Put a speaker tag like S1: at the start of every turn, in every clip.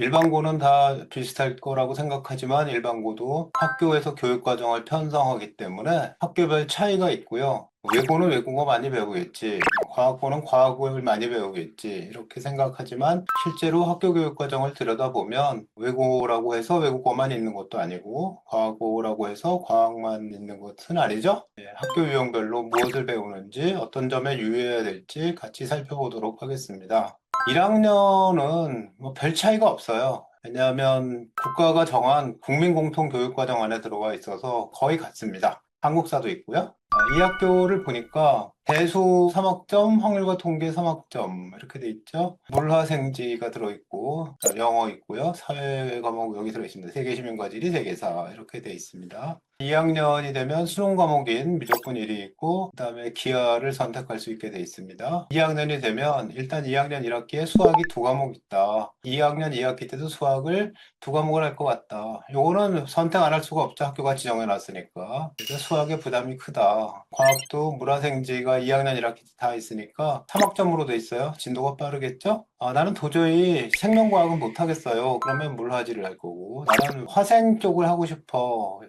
S1: 일반고는 다 비슷할 거라고 생각하지만 일반고도 학교에서 교육과정을 편성하기 때문에 학교별 차이가 있고요. 외고는 외국어 많이 배우겠지, 과학고는 과학을 많이 배우겠지, 이렇게 생각하지만 실제로 학교 교육과정을 들여다보면 외고라고 해서 외국어만 있는 것도 아니고 과학고라고 해서 과학만 있는 것은 아니죠. 학교 유형별로 무엇을 배우는지 어떤 점에 유의해야 될지 같이 살펴보도록 하겠습니다. 1학년은 뭐 별 차이가 없어요. 왜냐하면 국가가 정한 국민공통교육과정 안에 들어가 있어서 거의 같습니다. 한국사도 있고요. 이 학교를 보니까 대수 3학점, 확률과 통계 3학점 이렇게 돼 있죠. 물화생지가 들어있고 영어 있고요. 사회 과목 여기 들어있습니다. 세계시민과지리, 세계사 이렇게 돼 있습니다. 2학년이 되면 수능 과목인 미적분 1이 있고 그다음에 기하를 선택할 수 있게 돼 있습니다. 2학년이 되면 일단 2학년 1학기에 수학이 두 과목 있다. 2학년 2학기 때도 수학을 두 과목을 할 것 같다. 요거는 선택 안 할 수가 없죠. 학교가 지정해 놨으니까. 그래서 수학의 부담이 크다. 과학도 물화생지가 2학년 1학기 때 다 있으니까 3학점으로 돼 있어요. 진도가 빠르겠죠? 나는 도저히 생명과학은 못하겠어요. 그러면 물화지를 할 거고 나는 화생 쪽을 하고 싶어.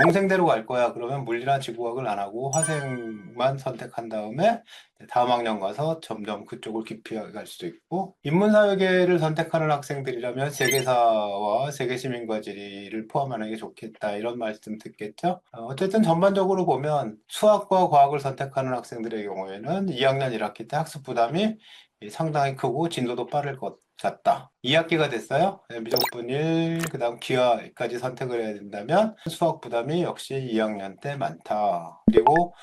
S1: 농생대로 갈 거야. 그러면 물리나 지구학을 안 하고 화생만 선택한 다음에 다음 학년 가서 점점 그쪽을 깊이 갈 수도 있고, 인문사회계를 선택하는 학생들이라면 세계사와 세계시민과지리를 포함하는 게 좋겠다 이런 말씀 듣겠죠. 어쨌든 전반적으로 보면 수학과 과학을 선택하는 학생들의 경우에는 2학년 1학기 때 학습 부담이 상당히 크고 진도도 빠를 것 같다. 2학기가 됐어요. 미적분 1, 그 다음 기하까지 선택을 해야 된다면 수학 부담이 역시 2학년 때 많다. 그리고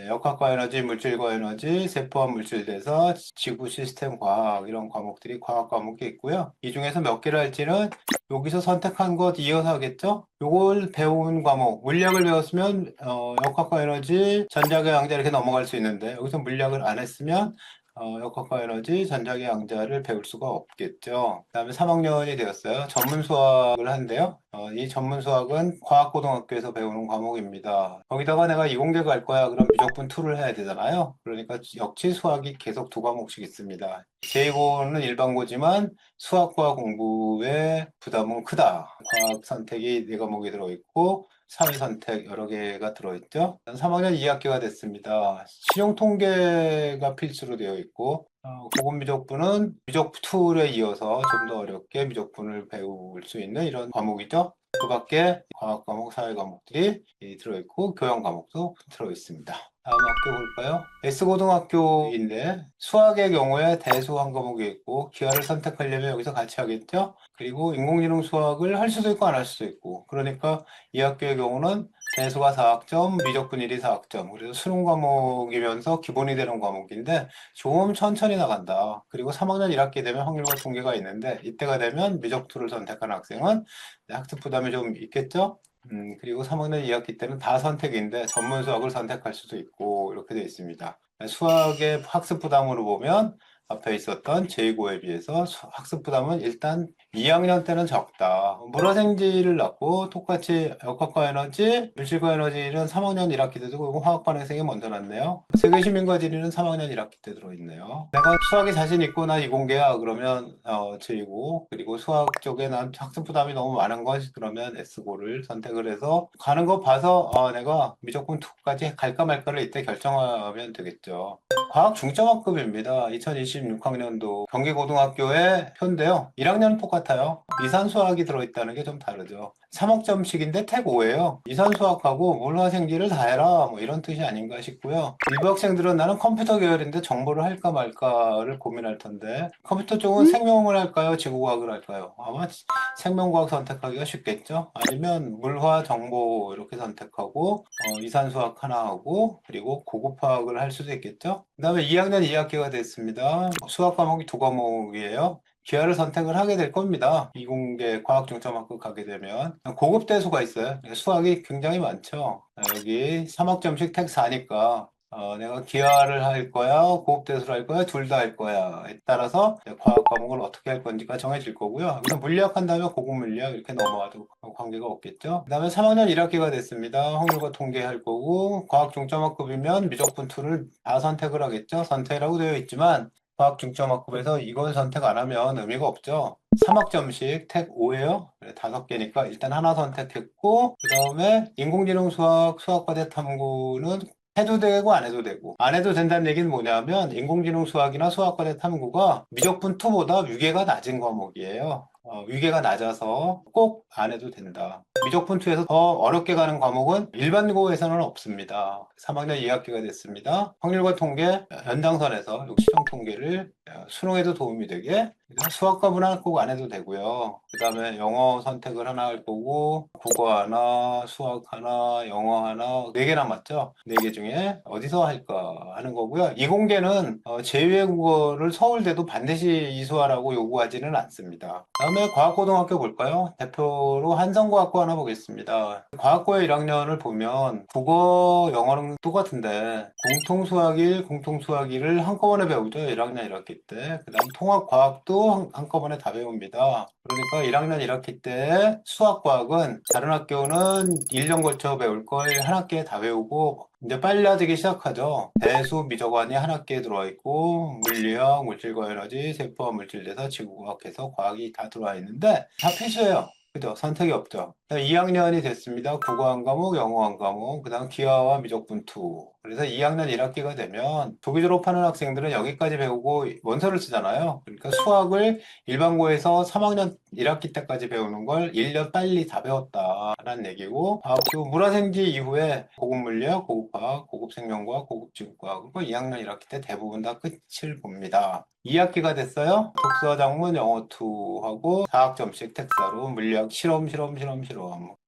S1: 역학과 에너지, 물질과 에너지, 세포와 물질대사, 지구 시스템 과학 이런 과목들이 과학 과목이 있고요. 이 중에서 몇 개를 할지는 여기서 선택한 것 이어서 하겠죠? 요걸 배운 과목, 물리학을 배웠으면 역학과 에너지, 전자계 양자 이렇게 넘어갈 수 있는데 여기서 물리학을 안 했으면 역학과 에너지, 전자계 양자를 배울 수가 없겠죠. 그다음에 3학년이 되었어요. 전문 수학을 한대요. 이 전문 수학은 과학고등학교에서 배우는 과목입니다. 거기다가 내가 이공계 갈 거야. 그럼 미적분 2를 해야 되잖아요. 그러니까 역시 수학이 계속 두 과목씩 있습니다. 제2고는 일반고지만 수학과 공부에 부담은 크다. 과학 선택이 네 과목이 들어있고 사회 선택 여러 개가 들어있죠. 3학년 2학기가 됐습니다. 실용 통계가 필수로 되어 있고 고급 미적분은 미적 툴에 이어서 좀 더 어렵게 미적분을 배울 수 있는 이런 과목이죠. 그 밖에 과학 과목, 사회 과목들이 들어있고 교양 과목도 들어있습니다. 다음 학교 볼까요? S고등학교인데 수학의 경우에 대수 한 과목이 있고 기하를 선택하려면 여기서 같이 하겠죠? 그리고 인공지능 수학을 할 수도 있고 안 할 수도 있고 그러니까 이 학교의 경우는 대수가 4학점, 미적분 1이 4학점. 그래서 수능 과목이면서 기본이 되는 과목인데 좀 천천히 나간다. 그리고 3학년 1학기 되면 확률과 통계가 있는데 이때가 되면 미적2를 선택한 학생은 학습 부담이 좀 있겠죠? 그리고 3학년 2학기 때는 다 선택인데 전문 수학을 선택할 수도 있고 이렇게 되어 있습니다. 수학의 학습 부담으로 보면 앞에 있었던 제2고에 비해서 학습 부담은 일단 2학년 때는 적다. 물화생지를 낳고 똑같이 역학과 에너지, 물질과 에너지는 3학년 1학기 때도 그리고 화학 반응생이 먼저 났네요. 세계시민과 지리는 3학년 1학기 때 들어있네요. 내가 수학에 자신 있고 나 이공계야 그러면 제2고 그리고 수학 쪽에 난 학습 부담이 너무 많은 것 그러면 S고를 선택을 해서 가는 거 봐서 내가 미적분 2까지 갈까 말까를 이때 결정하면 되겠죠. 과학 중점학급입니다. 2026학년도 경기고등학교의 표인데요. 1학년은 똑같아요. 이산수학이 들어있다는 게 좀 다르죠. 3학점씩인데 택 5예요. 이산수학하고 물화생지를 다 해라 뭐 이런 뜻이 아닌가 싶고요. 일부 학생들은 나는 컴퓨터 계열인데 정보를 할까 말까를 고민할 텐데 컴퓨터 쪽은 생명을 할까요? 지구과학을 할까요? 아마 생명과학 선택하기가 쉽겠죠. 아니면 물화 정보 이렇게 선택하고 이산수학 하나 하고 그리고 고급화학을 할 수도 있겠죠. 그 다음에 2학년 2학기가 됐습니다. 수학 과목이 두 과목이에요. 기하를 선택을 하게 될 겁니다. 이공계 과학 중점학급 가게 되면 고급 대수가 있어요. 수학이 굉장히 많죠. 여기 3학점씩 택 4니까 내가 기하를 할 거야, 고급 대수를 할 거야, 둘 다 할 거야에 따라서 과학 과목을 어떻게 할 건지가 정해질 거고요. 그래서 물리학 한다면 고급 물리학 이렇게 넘어와도 관계가 없겠죠. 그 다음에 3학년 1학기가 됐습니다. 확률과 통계 할 거고 과학 중점학급이면 미적분 2를 다 선택을 하겠죠. 선택이라고 되어 있지만 과학 중점학급에서 이걸 선택 안 하면 의미가 없죠. 3학점씩 택 5예요. 5개니까 일단 하나 선택했고, 그 다음에 인공지능 수학, 수학과대 탐구는 해도 되고 안 해도 되고. 안 해도 된다는 얘기는 뭐냐면 인공지능 수학이나 수학과대 탐구가 미적분 2보다 위계가 낮은 과목이에요. 위계가 낮아서 꼭 안 해도 된다. 미적분 2에서 더 어렵게 가는 과목은 일반고에서는 없습니다. 3학년 2학기가 됐습니다. 확률과 통계 연장선에서 실용 통계를 수능에도 도움이 되게 수학 과목은 꼭 안 해도 되고요. 그 다음에 영어 선택을 하나 할 거고 국어 하나, 수학 하나, 영어 하나 4개 남았죠. 4개 중에 어디서 할까 하는 거고요. 이공계는 제2외국어를 서울대도 반드시 이수하라고 요구하지는 않습니다. 다음에 과학고등학교 볼까요? 대표로 한성과학고 하나 보겠습니다. 과학고의 1학년을 보면 국어, 영어는 똑같은데 공통수학 1, 공통수학 2를 한꺼번에 배우죠. 1학년 1학기 때. 그 다음 통합과학도 한꺼번에 다 배웁니다. 그러니까 1학년 1학기 때 수학과학은 다른 학교는 1년 걸쳐 배울 걸 한 학기에 다 배우고 이제 빨라지기 시작하죠. 대수 미적원이 한 학기에 들어와 있고 물리학, 물질과 에너지, 세포와 물질대사, 지구과학해서 과학이 다 들어와 있는데 다 필수예요. 그죠? 선택이 없죠. 2학년이 됐습니다. 국어 한 과목, 영어 한 과목, 그 다음 기하와 미적분 2. 그래서 2학년 1학기가 되면 조기 졸업하는 학생들은 여기까지 배우고 원서를 쓰잖아요. 그러니까 수학을 일반고에서 3학년 1학기 때까지 배우는 걸 1년 빨리 다 배웠다라는 얘기고, 그리고 물화생지 이후에 고급 물리학, 고급 과학, 고급 생명과학, 고급 지구과학, 그리고 2학년 1학기 때 대부분 다 끝을 봅니다. 2학기가 됐어요. 독서 작문 영어 2하고 4학점씩 특사로 물리학 실험 실험 실험 실험.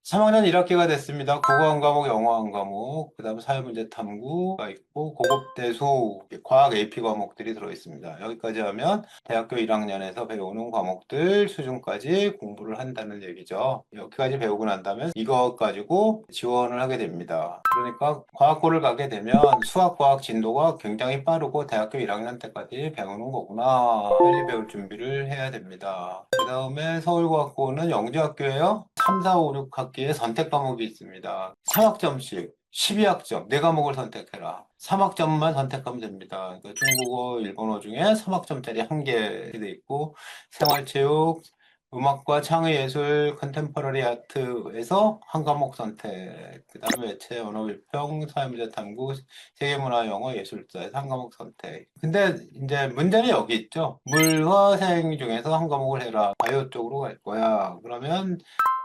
S1: 3학년 1학기가 됐습니다. 국어 한 과목, 영어 한 과목, 그 다음에 사회문제 탐구가 있고 고급대수 과학 AP 과목들이 들어있습니다. 여기까지 하면 대학교 1학년에서 배우는 과목들 수준까지 공부를 한다는 얘기죠. 여기까지 배우고 난 다음에 이것 가지고 지원을 하게 됩니다. 그러니까 과학고를 가게 되면 수학과학 진도가 굉장히 빠르고 대학교 1학년 때까지 배우는 거구나. 빨리 배울 준비를 해야 됩니다. 그 다음에 서울과학고는 영재학교예요. 3, 4, 5, 6학기에 선택 과목이 있습니다. 3학점씩 12학점, 4과목을 선택해라. 3학점만 선택하면 됩니다. 그러니까 중국어, 일본어 중에 3학점짜리 한 개 돼 있고, 생활체육, 음악과 창의예술, 컨템퍼러리 아트에서 한 과목 선택, 그 다음에 매체, 언어비평, 사회문제 탐구, 세계문화, 영어, 예술사에서 한 과목 선택. 근데 이제 문제는 여기 있죠. 물화생 중에서 한 과목을 해라. 바이오 쪽으로 갈 거야. 그러면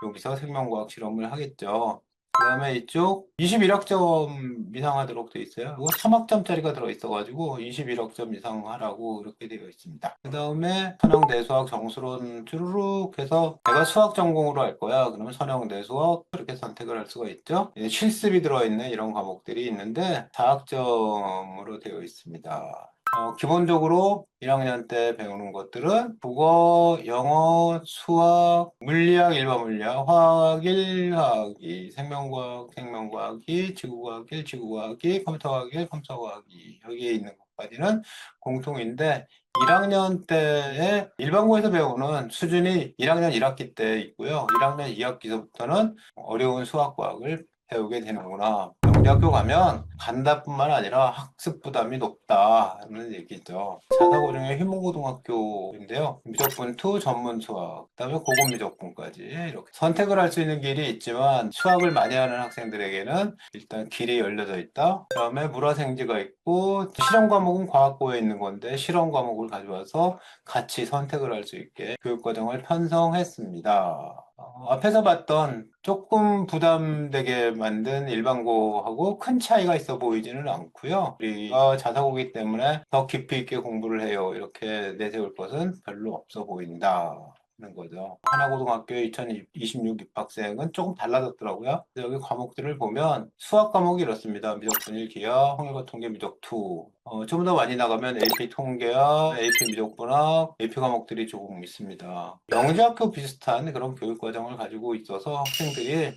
S1: 여기서 생명과학 실험을 하겠죠. 그 다음에 이쪽 21학점 이상 하도록 되어 있어요. 이거 3학점짜리가 들어있어가지고 21학점 이상 하라고 이렇게 되어 있습니다. 그 다음에 선형대수학 정수론 쭈루룩 해서 내가 수학 전공으로 할 거야. 그러면 선형대수학 이렇게 선택을 할 수가 있죠. 실습이 들어있는 이런 과목들이 있는데 4학점으로 되어 있습니다. 기본적으로 1학년 때 배우는 것들은 국어, 영어, 수학, 물리학, 일반 물리학, 화학 1, 화학 2, 생명과학, 생명과학 2, 지구과학 1, 지구과학 2, 컴퓨터과학 1, 컴퓨터과학 2. 여기에 있는 것까지는 공통인데 1학년 때에 일반고에서 배우는 수준이 1학년 1학기 때 있고요. 1학년 2학기서부터는 어려운 수학과학을 배우게 되는구나. 영재학교 가면 간다뿐만 아니라 학습 부담이 높다는 얘기죠. 자사고 중에 휘문고등학교인데요. 미적분 2 전문 수학, 그다음에 고급 미적분까지 이렇게 선택을 할 수 있는 길이 있지만 수학을 많이 하는 학생들에게는 일단 길이 열려져 있다. 그다음에 물화생지가 있고 실험 과목은 과학고에 있는 건데 실험 과목을 가져와서 같이 선택을 할 수 있게 교육과정을 편성했습니다. 앞에서 봤던 조금 부담되게 만든 일반고하고 큰 차이가 있어 보이지는 않고요. 우리가 자사고이기 때문에 더 깊이 있게 공부를 해요. 이렇게 내세울 것은 별로 없어 보인다. 는 거죠. 하나고등학교 2026 입학생은 조금 달라졌더라고요. 여기 과목들을 보면 수학 과목이 이렇습니다. 미적분 1 기하, 확률과 통계 미적 2. 좀 더 많이 나가면 AP 통계학, AP 미적분학, AP 과목들이 조금 있습니다. 영재학교 비슷한 그런 교육 과정을 가지고 있어서 학생들이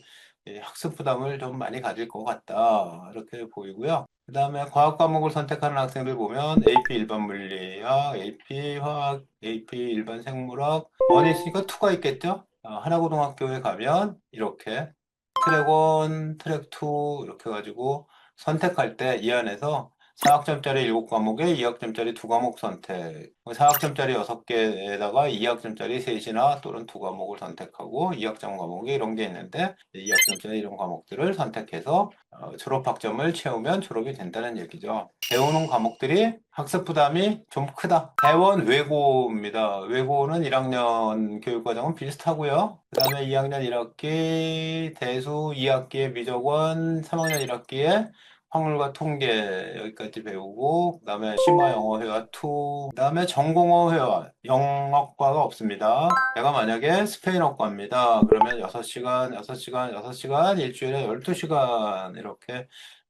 S1: 학습 부담을 좀 많이 가질 것 같다. 이렇게 보이고요. 그 다음에 과학 과목을 선택하는 학생들 보면 AP 일반 물리학, AP 화학, AP 일반 생물학, 원이 있으니까 투가 있겠죠? 하나고등학교에 가면 이렇게 트랙 1, 트랙 2 이렇게 해가지고 선택할 때 이 안에서 4학점짜리 7과목에 2학점짜리 2과목 선택. 4학점짜리 6개에다가 2학점짜리 3이나 또는 2과목을 선택하고 2학점 과목이 이런 게 있는데 2학점짜리 이런 과목들을 선택해서 졸업학점을 채우면 졸업이 된다는 얘기죠. 배우는 과목들이 학습 부담이 좀 크다. 대원 외고입니다. 외고는 1학년 교육과정은 비슷하고요. 그 다음에 2학년 1학기 대수, 2학기에 미적원, 3학년 1학기에 확률과 통계 여기까지 배우고 그다음에 심화 영어 회화 2 그다음에 전공어 회화 영어과가 없습니다. 내가 만약에 스페인어과입니다. 그러면 6시간, 6시간, 6시간 일주일에 12시간 이렇게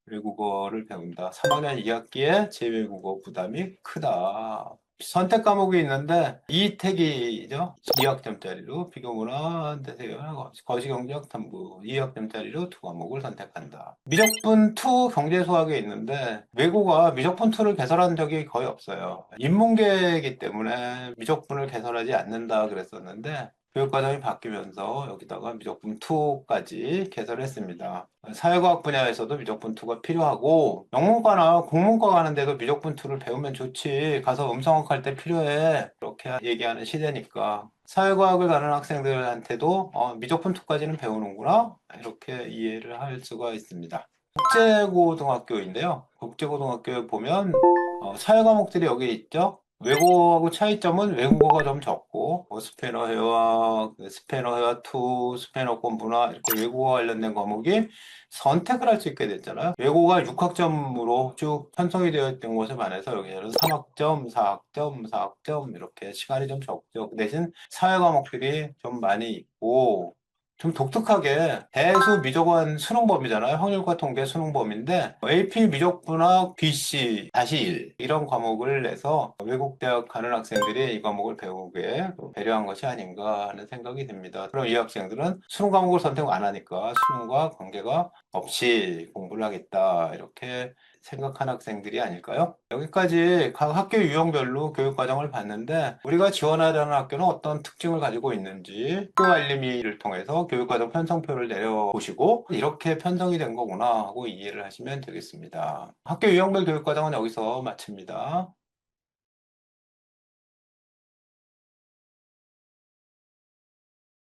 S1: 외국어를 배운다. 3학년 2학기에 제외국어 부담이 크다. 선택 과목이 있는데 이택이죠. 2학점짜리로 비교문화, 대세경, 거시경제학, 탐구 2학점짜리로 두 과목을 선택한다. 미적분 2 경제수학에 있는데 외고가 미적분 2를 개설한 적이 거의 없어요. 인문계이기 때문에 미적분을 개설하지 않는다 그랬었는데 교육과정이 바뀌면서 여기다가 미적분 2까지 개설했습니다. 사회과학 분야에서도 미적분 2가 필요하고 영문과나 공문과 가는데도 미적분 2를 배우면 좋지. 가서 음성학 할 때 필요해. 그렇게 얘기하는 시대니까 사회과학을 가는 학생들한테도 미적분 2까지는 배우는구나. 이렇게 이해를 할 수가 있습니다. 국제고등학교인데요. 국제고등학교에 보면 사회 과목들이 여기 있죠. 외국어하고 차이점은 외국어가 좀 적고 스페인어 회화, 스페인어 회화 2, 스페인어권 문화 이렇게 외국어 관련된 과목이 선택을 할 수 있게 됐잖아요. 외국어가 6학점으로 쭉 편성이 되어 있던 것에 반해서 여기는 3학점, 4학점, 4학점 이렇게 시간이 좀 적죠. 그 대신 사회 과목들이 좀 많이 있고 좀 독특하게 대수 미적원 수능범위잖아요. 확률과 통계 수능범위인데 AP 미적분학 BC 다시 1 이런 과목을 내서 외국 대학 가는 학생들이 이 과목을 배우게 배려한 것이 아닌가 하는 생각이 듭니다. 그럼 이 학생들은 수능 과목을 선택 안 하니까 수능과 관계가 없이 공부를 하겠다 이렇게 생각한 학생들이 아닐까요? 여기까지 각 학교 유형별로 교육과정을 봤는데 우리가 지원하려는 학교는 어떤 특징을 가지고 있는지 학교 알림이를 통해서 교육과정 편성표를 내려보시고 이렇게 편성이 된 거구나 하고 이해를 하시면 되겠습니다. 학교 유형별 교육과정은 여기서 마칩니다.